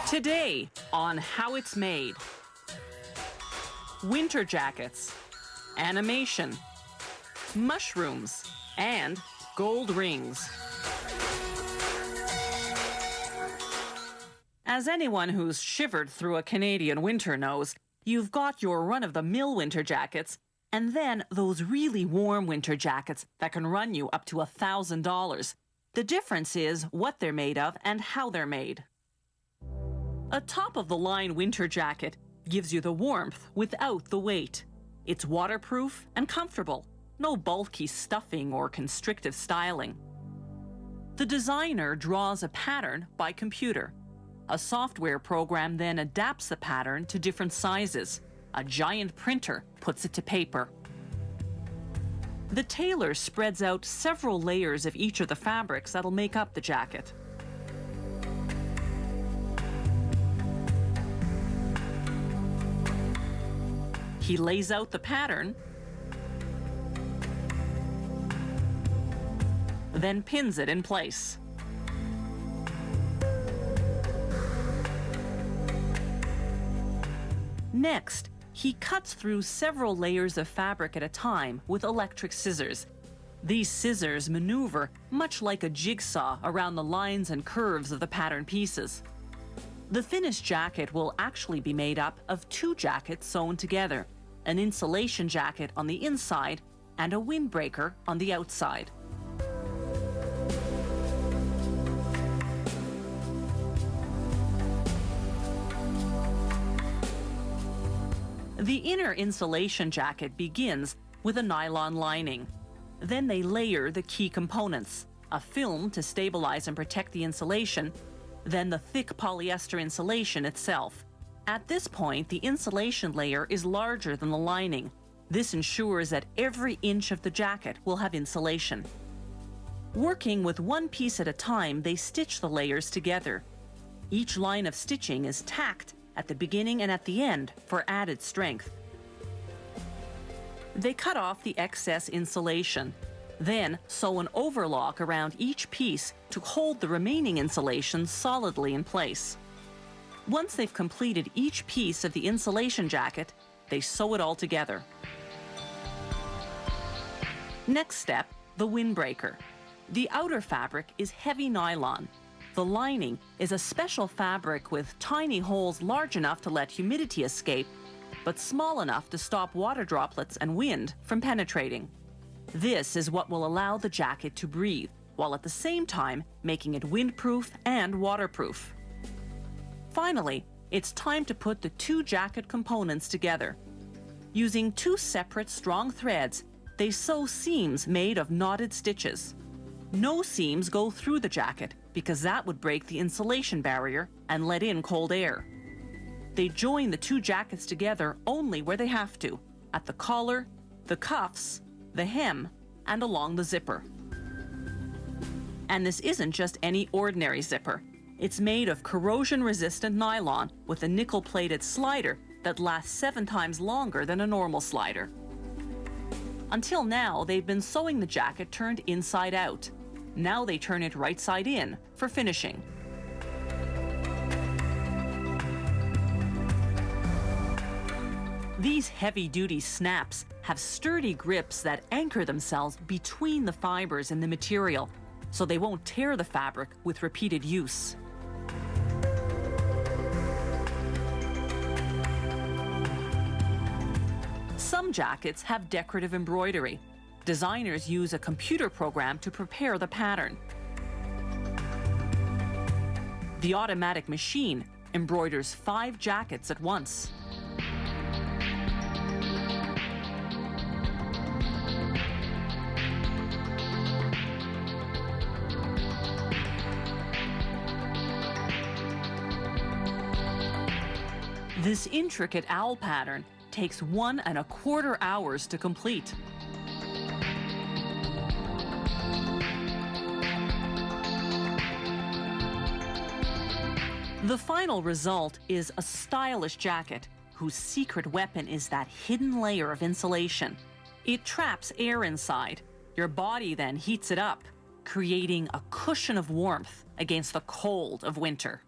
Today on How It's Made. Winter jackets, animation, mushrooms, and gold rings. As anyone who's shivered through a Canadian winter knows, you've got your run-of-the-mill winter jackets, and then those really warm winter jackets that can run you up to $1,000. The difference is what they're made of and how they're made. A top-of-the-line winter jacket gives you the warmth without the weight. It's waterproof and comfortable, no bulky stuffing or constrictive styling. The designer draws a pattern by computer. A software program then adapts the pattern to different sizes. A giant printer puts it to paper. The tailor spreads out several layers of each of the fabrics that'll make up the jacket. He lays out the pattern, then pins it in place. Next, he cuts through several layers of fabric at a time with electric scissors. These scissors maneuver much like a jigsaw around the lines and curves of the pattern pieces. The finished jacket will actually be made up of two jackets sewn together, an insulation jacket on the inside and a windbreaker on the outside. The inner insulation jacket begins with a nylon lining. Then they layer the key components, a film to stabilize and protect the insulation, then the thick polyester insulation itself. At this point, the insulation layer is larger than the lining. This ensures that every inch of the jacket will have insulation. Working with one piece at a time, they stitch the layers together. Each line of stitching is tacked at the beginning and at the end for added strength. They cut off the excess insulation, then sew an overlock around each piece to hold the remaining insulation solidly in place. Once they've completed each piece of the insulation jacket, they sew it all together. Next step, the windbreaker. The outer fabric is heavy nylon. The lining is a special fabric with tiny holes large enough to let humidity escape, but small enough to stop water droplets and wind from penetrating. This is what will allow the jacket to breathe, while at the same time making it windproof and waterproof. Finally, it's time to put the two jacket components together. Using two separate strong threads, they sew seams made of knotted stitches. No seams go through the jacket because that would break the insulation barrier and let in cold air. They join the two jackets together only where they have to, at the collar, the cuffs, the hem, and along the zipper. And this isn't just any ordinary zipper. It's made of corrosion-resistant nylon with a nickel-plated slider that lasts 7 times longer than a normal slider. Until now, they've been sewing the jacket turned inside out. Now they turn it right side in for finishing. These heavy-duty snaps have sturdy grips that anchor themselves between the fibers in the material, so they won't tear the fabric with repeated use. Some jackets have decorative embroidery. Designers use a computer program to prepare the pattern. The automatic machine embroiders 5 jackets at once. This intricate owl pattern takes 1¼ hours to complete. The final result is a stylish jacket whose secret weapon is that hidden layer of insulation. It traps air inside. Your body then heats it up, creating a cushion of warmth against the cold of winter.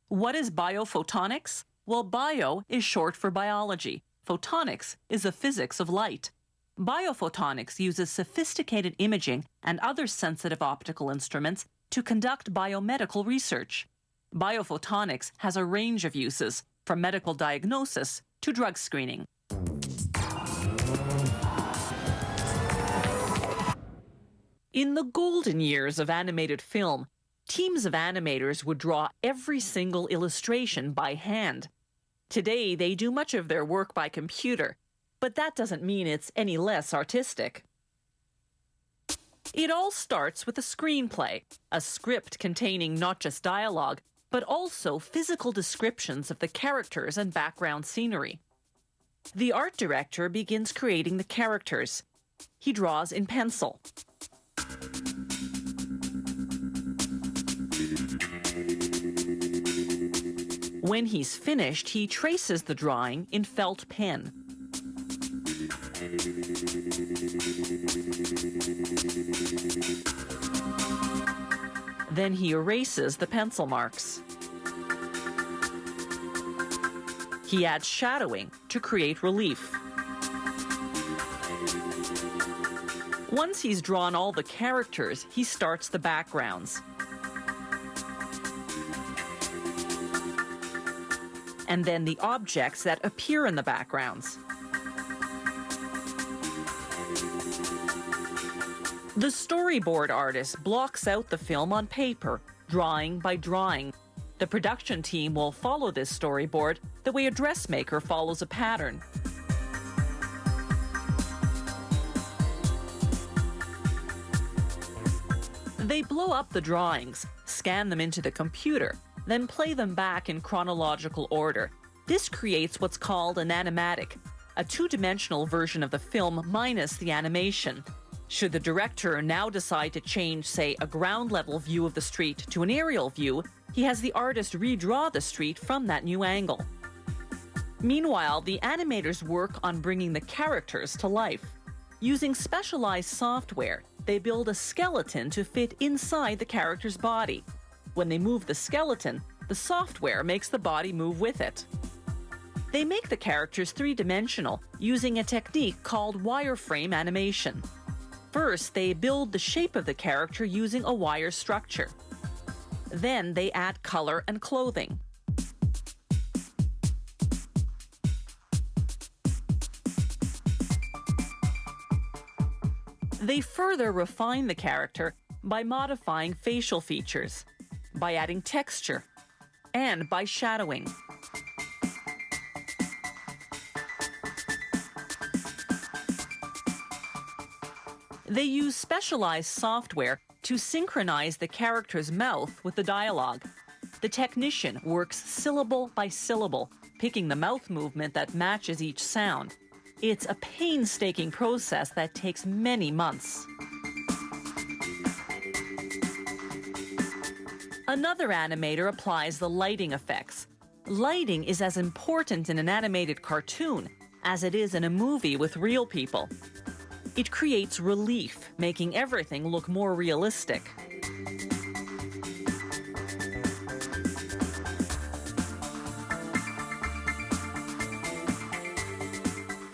What is biophotonics? Well, bio is short for biology. Photonics is the physics of light. Biophotonics uses sophisticated imaging and other sensitive optical instruments to conduct biomedical research. Biophotonics has a range of uses, from medical diagnosis to drug screening. In the golden years of animated film, teams of animators would draw every single illustration by hand. Today, they do much of their work by computer, but that doesn't mean it's any less artistic. It all starts with a screenplay, a script containing not just dialogue, but also physical descriptions of the characters and background scenery. The art director begins creating the characters. He draws in pencil. When he's finished, he traces the drawing in felt pen. Then he erases the pencil marks. He adds shadowing to create relief. Once he's drawn all the characters, he starts the backgrounds. And then the objects that appear in the backgrounds. The storyboard artist blocks out the film on paper, drawing by drawing. The production team will follow this storyboard the way a dressmaker follows a pattern. They blow up the drawings, scan them into the computer, then play them back in chronological order. This creates what's called an animatic, a two-dimensional version of the film minus the animation. Should the director now decide to change, say, a ground-level view of the street to an aerial view, he has the artist redraw the street from that new angle. Meanwhile, the animators work on bringing the characters to life. Using specialized software, they build a skeleton to fit inside the character's body. When they move the skeleton, the software makes the body move with it. They make the characters three-dimensional using a technique called wireframe animation. First, they build the shape of the character using a wire structure. Then they add color and clothing. They further refine the character by modifying facial features, by adding texture, and by shadowing. They use specialized software to synchronize the character's mouth with the dialogue. The technician works syllable by syllable, picking the mouth movement that matches each sound. It's a painstaking process that takes many months. Another animator applies the lighting effects. Lighting is as important in an animated cartoon as it is in a movie with real people. It creates relief, making everything look more realistic.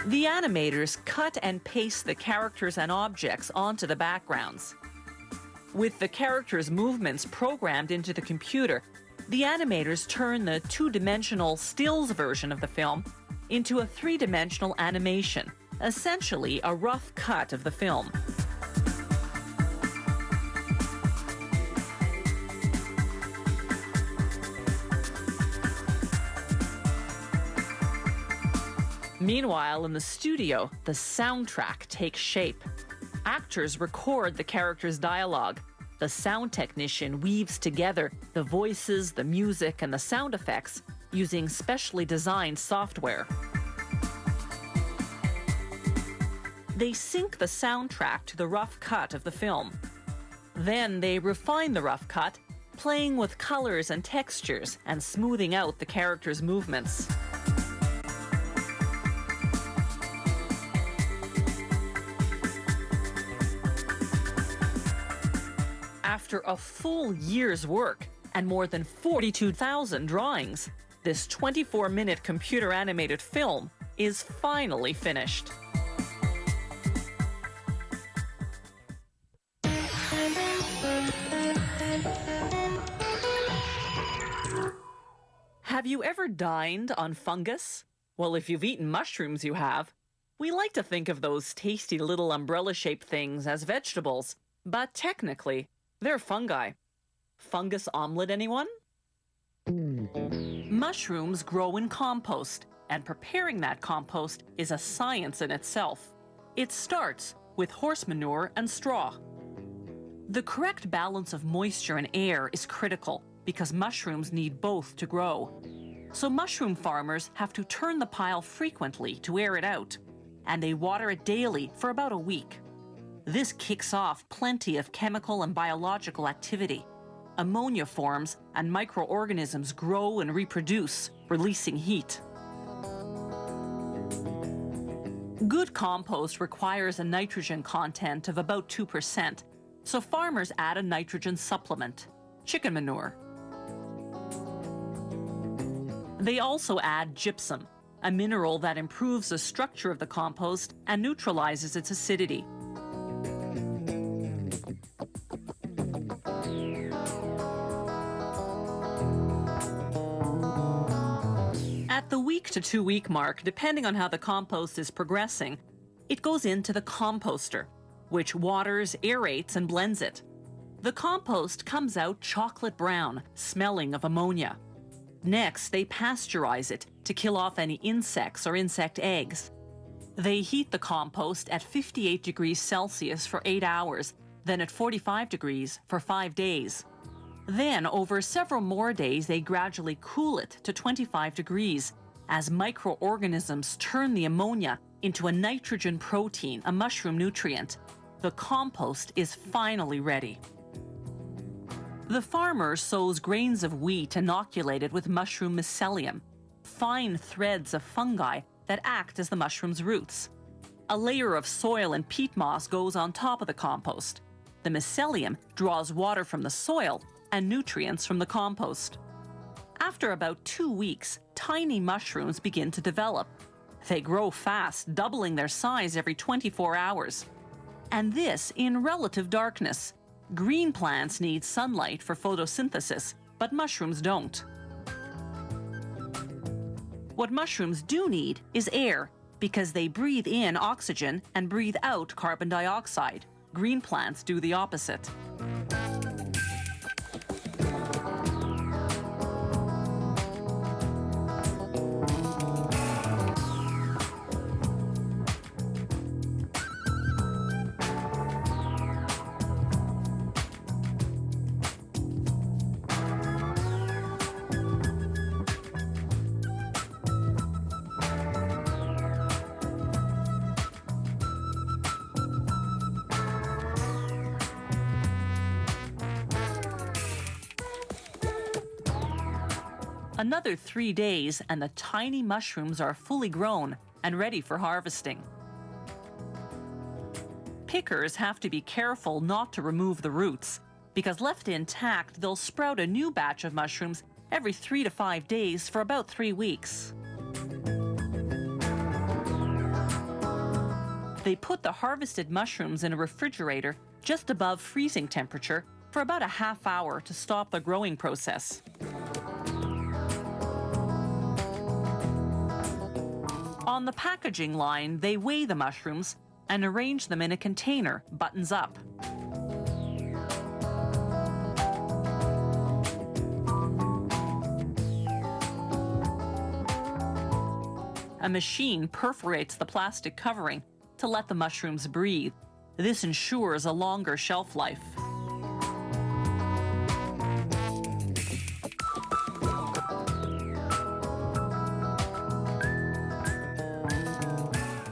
The animators cut and paste the characters and objects onto the backgrounds. With the characters' movements programmed into the computer, the animators turn the two-dimensional stills version of the film into a three-dimensional animation, essentially a rough cut of the film. Meanwhile, in the studio, the soundtrack takes shape. Actors record the characters' dialogue. The sound technician weaves together the voices, the music, and the sound effects using specially designed software. They sync the soundtrack to the rough cut of the film. Then they refine the rough cut, playing with colors and textures and smoothing out the characters' movements. After a full year's work and more than 42,000 drawings, this 24-minute computer-animated film is finally finished. Have you ever dined on fungus? Well, if you've eaten mushrooms, you have. We like to think of those tasty little umbrella-shaped things as vegetables, but technically, they're fungi. Fungus omelet, anyone? Mushrooms grow in compost, and preparing that compost is a science in itself. It starts with horse manure and straw. The correct balance of moisture and air is critical because mushrooms need both to grow. So mushroom farmers have to turn the pile frequently to air it out, and they water it daily for about a week. This kicks off plenty of chemical and biological activity. Ammonia forms and microorganisms grow and reproduce, releasing heat. Good compost requires a nitrogen content of about 2%, so farmers add a nitrogen supplement, chicken manure. They also add gypsum, a mineral that improves the structure of the compost and neutralizes its acidity. At the week to 2 week mark, depending on how the compost is progressing, it goes into the composter, which waters, aerates, and blends it. The compost comes out chocolate brown, smelling of ammonia. Next, they pasteurize it to kill off any insects or insect eggs. They heat the compost at 58 degrees Celsius for 8 hours, then at 45 degrees for 5 days. Then, over several more days, they gradually cool it to 25 degrees as microorganisms turn the ammonia into a nitrogen protein, a mushroom nutrient. The compost is finally ready. The farmer sows grains of wheat inoculated with mushroom mycelium, fine threads of fungi that act as the mushroom's roots. A layer of soil and peat moss goes on top of the compost. The mycelium draws water from the soil and nutrients from the compost. After about 2 weeks, tiny mushrooms begin to develop. They grow fast, doubling their size every 24 hours. And this in relative darkness. Green plants need sunlight for photosynthesis, but mushrooms don't. What mushrooms do need is air, because they breathe in oxygen and breathe out carbon dioxide. Green plants do the opposite. Another 3 days and the tiny mushrooms are fully grown and ready for harvesting. Pickers have to be careful not to remove the roots, because left intact, they'll sprout a new batch of mushrooms every 3 to 5 days for about 3 weeks. They put the harvested mushrooms in a refrigerator just above freezing temperature for about a half hour to stop the growing process. On the packaging line, they weigh the mushrooms and arrange them in a container, buttons up. A machine perforates the plastic covering to let the mushrooms breathe. This ensures a longer shelf life.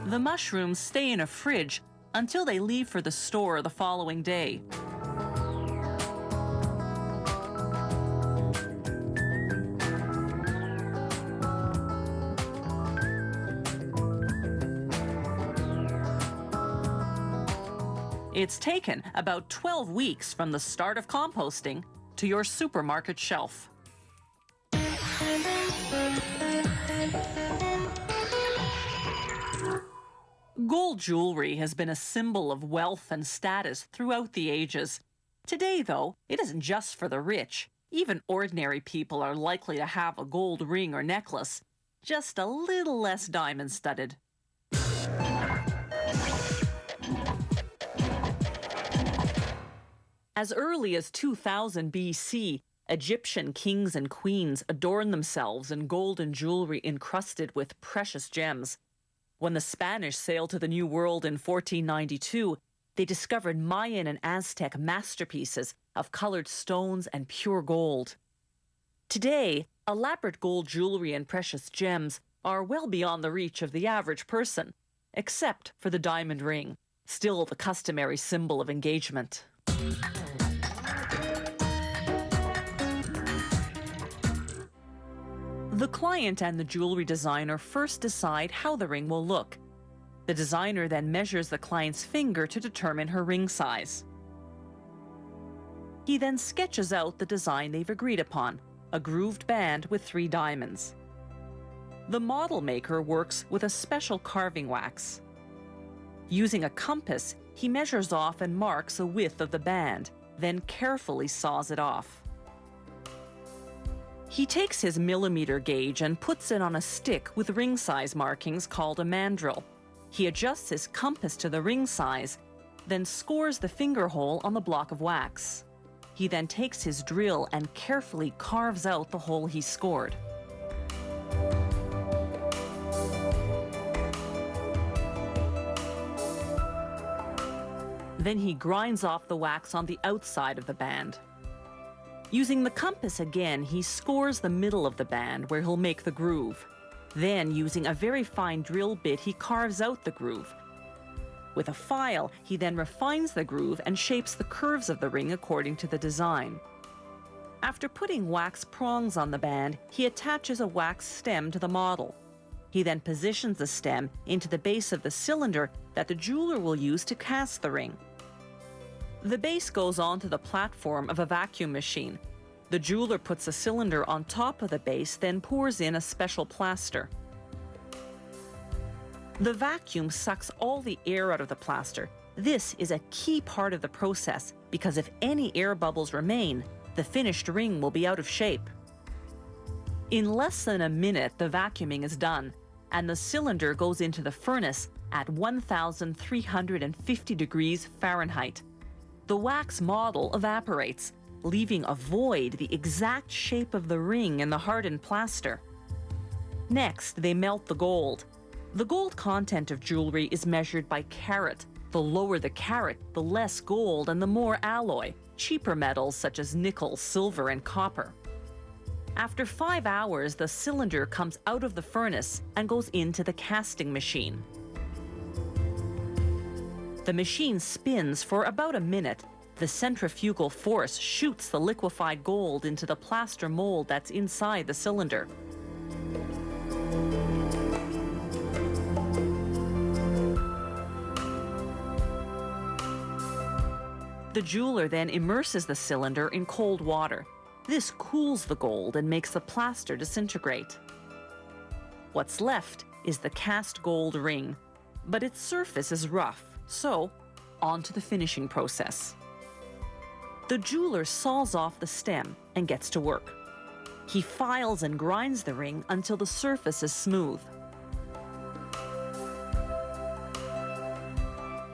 The mushrooms stay in a fridge until they leave for the store the following day. It's taken about 12 weeks from the start of composting to your supermarket shelf. Gold jewelry has been a symbol of wealth and status throughout the ages. Today, though, it isn't just for the rich. Even ordinary people are likely to have a gold ring or necklace, just a little less diamond-studded. As early as 2000 BC, Egyptian kings and queens adorned themselves in golden jewelry encrusted with precious gems. When the Spanish sailed to the New World in 1492, they discovered Mayan and Aztec masterpieces of colored stones and pure gold. Today, elaborate gold jewelry and precious gems are well beyond the reach of the average person, except for the diamond ring, still the customary symbol of engagement. The client and the jewelry designer first decide how the ring will look. The designer then measures the client's finger to determine her ring size. He then sketches out the design they've agreed upon, a grooved band with 3 diamonds. The model maker works with a special carving wax. Using a compass, he measures off and marks a width of the band, then carefully saws it off. He takes his millimeter gauge and puts it on a stick with ring size markings called a mandrel. He adjusts his compass to the ring size, then scores the finger hole on the block of wax. He then takes his drill and carefully carves out the hole he scored. Then he grinds off the wax on the outside of the band. Using the compass again, he scores the middle of the band where he'll make the groove. Then, using a very fine drill bit, he carves out the groove. With a file, he then refines the groove and shapes the curves of the ring according to the design. After putting wax prongs on the band, he attaches a wax stem to the model. He then positions the stem into the base of the cylinder that the jeweler will use to cast the ring. The base goes onto the platform of a vacuum machine. The jeweler puts a cylinder on top of the base, then pours in a special plaster. The vacuum sucks all the air out of the plaster. This is a key part of the process because if any air bubbles remain, the finished ring will be out of shape. In less than a minute, the vacuuming is done, and the cylinder goes into the furnace at 1,350 degrees Fahrenheit. The wax model evaporates, leaving a void the exact shape of the ring in the hardened plaster. Next, they melt the gold. The gold content of jewelry is measured by carat. The lower the carat, the less gold and the more alloy, cheaper metals such as nickel, silver, and copper. After 5 hours, the cylinder comes out of the furnace and goes into the casting machine. The machine spins for about a minute. The centrifugal force shoots the liquefied gold into the plaster mold that's inside the cylinder. The jeweler then immerses the cylinder in cold water. This cools the gold and makes the plaster disintegrate. What's left is the cast gold ring, but its surface is rough. So, on to the finishing process. The jeweler saws off the stem and gets to work. He files and grinds the ring until the surface is smooth.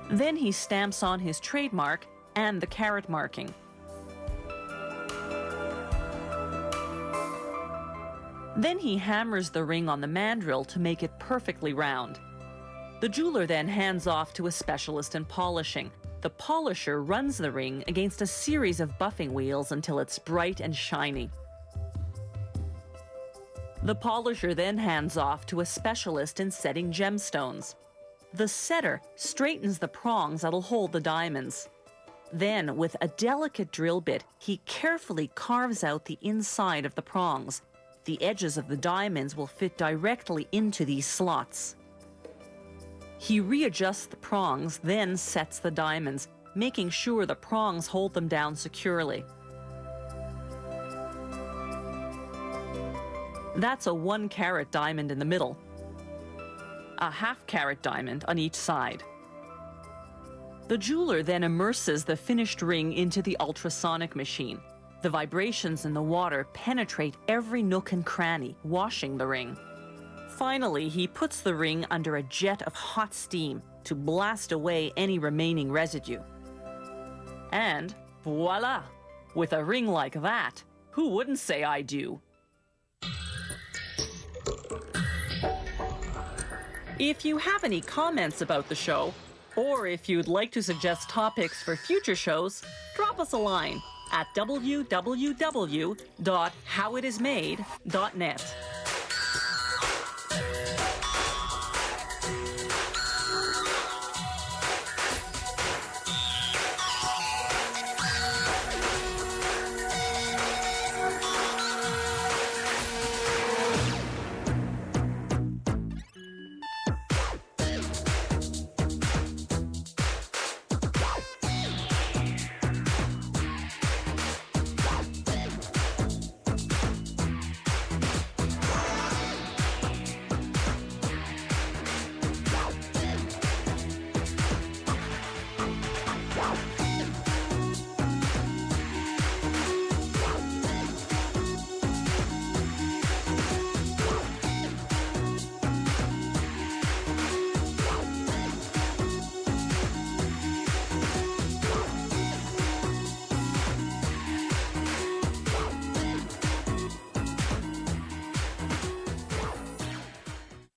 Then he stamps on his trademark and the carat marking. Then he hammers the ring on the mandrel to make it perfectly round. The jeweler then hands off to a specialist in polishing. The polisher runs the ring against a series of buffing wheels until it's bright and shiny. The polisher then hands off to a specialist in setting gemstones. The setter straightens the prongs that'll hold the diamonds. Then, with a delicate drill bit, he carefully carves out the inside of the prongs. The edges of the diamonds will fit directly into these slots. He readjusts the prongs, then sets the diamonds, making sure the prongs hold them down securely. That's a 1-carat diamond in the middle, a 1/2-carat diamond on each side. The jeweler then immerses the finished ring into the ultrasonic machine. The vibrations in the water penetrate every nook and cranny, washing the ring. Finally, he puts the ring under a jet of hot steam to blast away any remaining residue. And voila! With a ring like that, who wouldn't say I do? If you have any comments about the show, or if you'd like to suggest topics for future shows, drop us a line at www.howitismade.net.